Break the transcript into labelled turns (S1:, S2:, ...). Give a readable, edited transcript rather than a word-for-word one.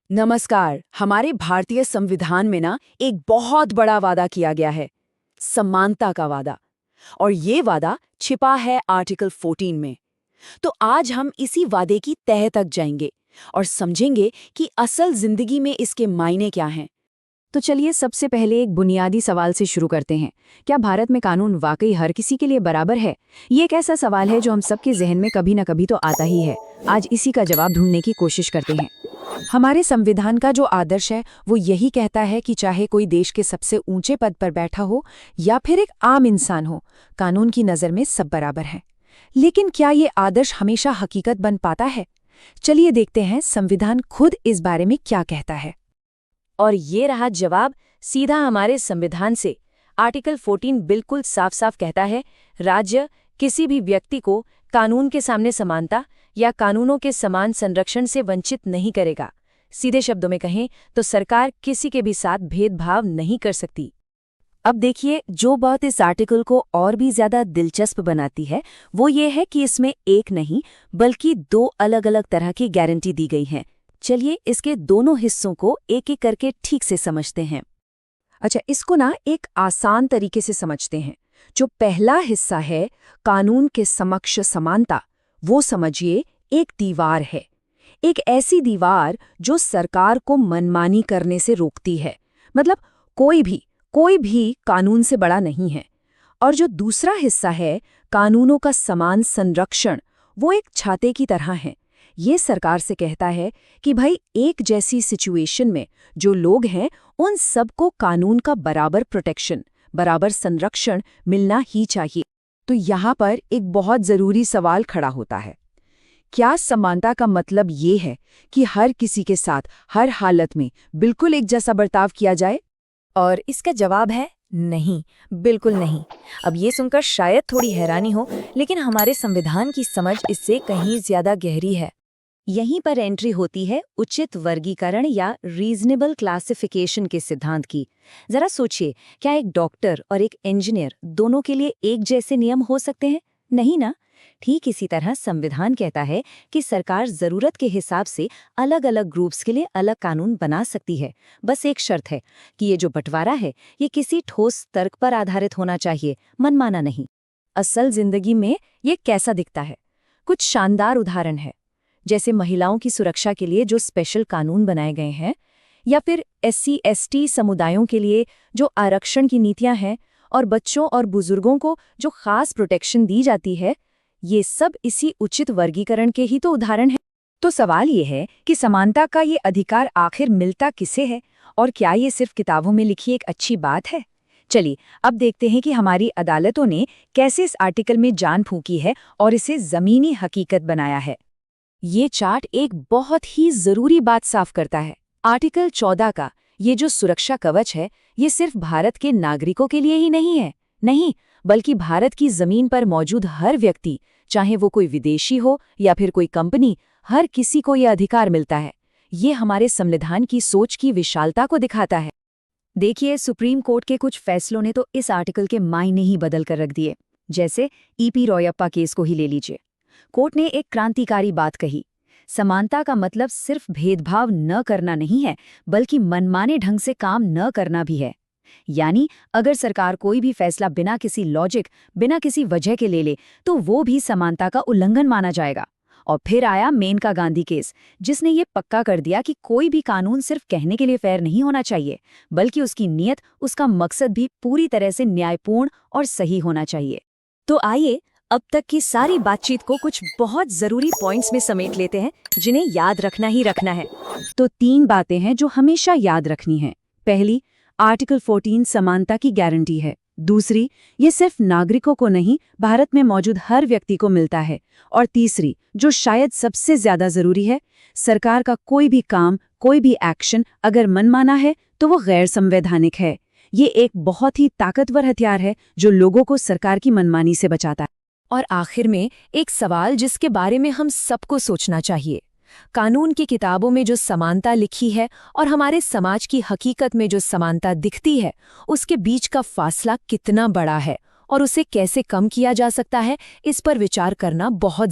S1: नमस्कार। हमारे भारतीय संविधान में ना एक बहुत बड़ा वादा किया गया है, समानता का वादा। और ये वादा छिपा है आर्टिकल 14 में। तो आज हम इसी वादे की तह तक जाएंगे और समझेंगे कि असल जिंदगी में इसके मायने क्या हैं।
S2: तो चलिए सबसे पहले एक बुनियादी सवाल से शुरू करते हैं। क्या भारत में कानून वाकई हर किसी के लिए बराबर है? ये एक ऐसा सवाल है जो हम सबके जहन में कभी ना कभी तो आता ही है। आज इसी का जवाब ढूंढने की कोशिश करते हैं। हमारे संविधान का जो आदर्श है वो यही कहता है कि चाहे कोई देश के सबसे ऊंचे पद पर बैठा हो या फिर एक आम इंसान हो, कानून की नज़र में सब बराबर हैं। लेकिन क्या ये आदर्श हमेशा हकीकत बन पाता है? चलिए देखते हैं संविधान खुद इस बारे में क्या कहता है।
S3: और ये रहा जवाब सीधा हमारे संविधान से। आर्टिकल 14 बिल्कुल साफ साफ कहता है, राज्य किसी भी व्यक्ति को कानून के सामने समानता या कानूनों के समान संरक्षण से वंचित नहीं करेगा। सीधे शब्दों में कहें तो सरकार किसी के भी साथ भेदभाव नहीं कर सकती।
S2: अब देखिए, जो बात इस आर्टिकल को और भी ज्यादा दिलचस्प बनाती है वो ये है कि इसमें एक नहीं बल्कि दो अलग अलग तरह की गारंटी दी गई हैं। चलिए इसके दोनों हिस्सों को एक एक करके ठीक से समझते हैं। अच्छा, इसको ना एक आसान तरीके से समझते हैं। जो पहला हिस्सा है, कानून के समक्ष समानता, वो समझिए एक दीवार है। एक ऐसी दीवार जो सरकार को मनमानी करने से रोकती है। मतलब कोई भी कानून से बड़ा नहीं है। और जो दूसरा हिस्सा है, कानूनों का समान संरक्षण, वो एक छाते की तरह है। ये सरकार से कहता है कि भाई एक जैसी सिचुएशन में जो लोग हैं उन सबको कानून का बराबर प्रोटेक्शन, बराबर संरक्षण मिलना ही चाहिए। तो यहाँ पर एक बहुत ज़रूरी सवाल खड़ा होता है। क्या समानता का मतलब ये है कि हर किसी के साथ हर हालत में बिल्कुल एक जैसा बर्ताव किया जाए?
S3: और इसका जवाब है नहीं, बिल्कुल नहीं। अब ये सुनकर शायद थोड़ी हैरानी हो, लेकिन हमारे संविधान की समझ इससे कहीं ज्यादा गहरी है। यहीं पर एंट्री होती है उचित वर्गीकरण या रीजनेबल क्लासिफिकेशन के सिद्धांत की। जरा सोचिए, क्या एक डॉक्टर और एक इंजीनियर दोनों के लिए एक जैसे नियम हो सकते हैं? नहीं ना। ठीक इसी तरह संविधान कहता है कि सरकार जरूरत के हिसाब से अलग अलग ग्रुप्स के लिए अलग कानून बना सकती है। बस एक शर्त है कि ये जो बंटवारा है ये किसी ठोस तर्क पर आधारित होना चाहिए, मनमाना नहीं। असल जिंदगी में ये कैसा दिखता है? कुछ शानदार उदाहरण है, जैसे महिलाओं की सुरक्षा के लिए जो स्पेशल कानून बनाए गए हैं, या फिर SC/ST समुदायों के लिए जो आरक्षण की नीतियां हैं, और बच्चों और बुजुर्गों को जो खास प्रोटेक्शन दी जाती है। ये सब इसी उचित वर्गीकरण के ही तो उदाहरण हैं। तो सवाल ये है कि समानता का ये अधिकार आखिर मिलता किसे है, और क्या ये सिर्फ किताबों में लिखी एक अच्छी बात है? चलिए अब देखते हैं कि हमारी अदालतों ने कैसे इस आर्टिकल में जान फूंकी है और इसे जमीनी हकीकत बनाया है। ये चार्ट एक बहुत ही जरूरी बात साफ करता है। आर्टिकल 14 का ये जो सुरक्षा कवच है, ये सिर्फ भारत के नागरिकों के लिए ही नहीं है, नहीं, बल्कि भारत की जमीन पर मौजूद हर व्यक्ति, चाहे वो कोई विदेशी हो या फिर कोई कंपनी, हर किसी को ये अधिकार मिलता है। ये हमारे संविधान की सोच की विशालता को दिखाता है। देखिए, सुप्रीम कोर्ट के कुछ फैसलों ने तो इस आर्टिकल के मायने ही बदल कर रख दिए। जैसे EP रॉयप्पा केस को ही ले लीजिए। कोर्ट ने एक क्रांतिकारी बात कही, समानता का मतलब सिर्फ भेदभाव न करना नहीं है, बल्कि मनमाने ढंग से काम न करना भी है। यानी अगर सरकार कोई भी फैसला बिना किसी लॉजिक, बिना किसी वजह के ले ले, तो वो भी समानता का उल्लंघन माना जाएगा। और फिर आया मेनका गांधी केस, जिसने ये पक्का कर दिया कि कोई भी कानून सिर्फ कहने के लिए फेयर नहीं होना चाहिए, बल्कि उसकी नीयत, उसका मकसद भी पूरी तरह से न्यायपूर्ण और सही होना चाहिए। तो आइए अब तक की सारी बातचीत को कुछ बहुत जरूरी पॉइंट्स में समेट लेते हैं, जिन्हें याद रखना ही रखना है।
S2: तो 3 बातें हैं जो हमेशा याद रखनी है। पहली, आर्टिकल 14 समानता की गारंटी है। दूसरी, ये सिर्फ नागरिकों को नहीं, भारत में मौजूद हर व्यक्ति को मिलता है। और तीसरी, जो शायद सबसे ज्यादा जरूरी है, सरकार का कोई भी काम, कोई भी एक्शन अगर मनमाना है तो वो गैर संवैधानिक है। ये एक बहुत ही ताकतवर हथियार है जो लोगों को सरकार की मनमानी से बचाता है।
S3: और आखिर में एक सवाल जिसके बारे में हम सबको सोचना चाहिए। कानून की किताबों में जो समानता लिखी है और हमारे समाज की हकीकत में जो समानता दिखती है, उसके बीच का फासला कितना बड़ा है और उसे कैसे कम किया जा सकता है, इस पर विचार करना बहुत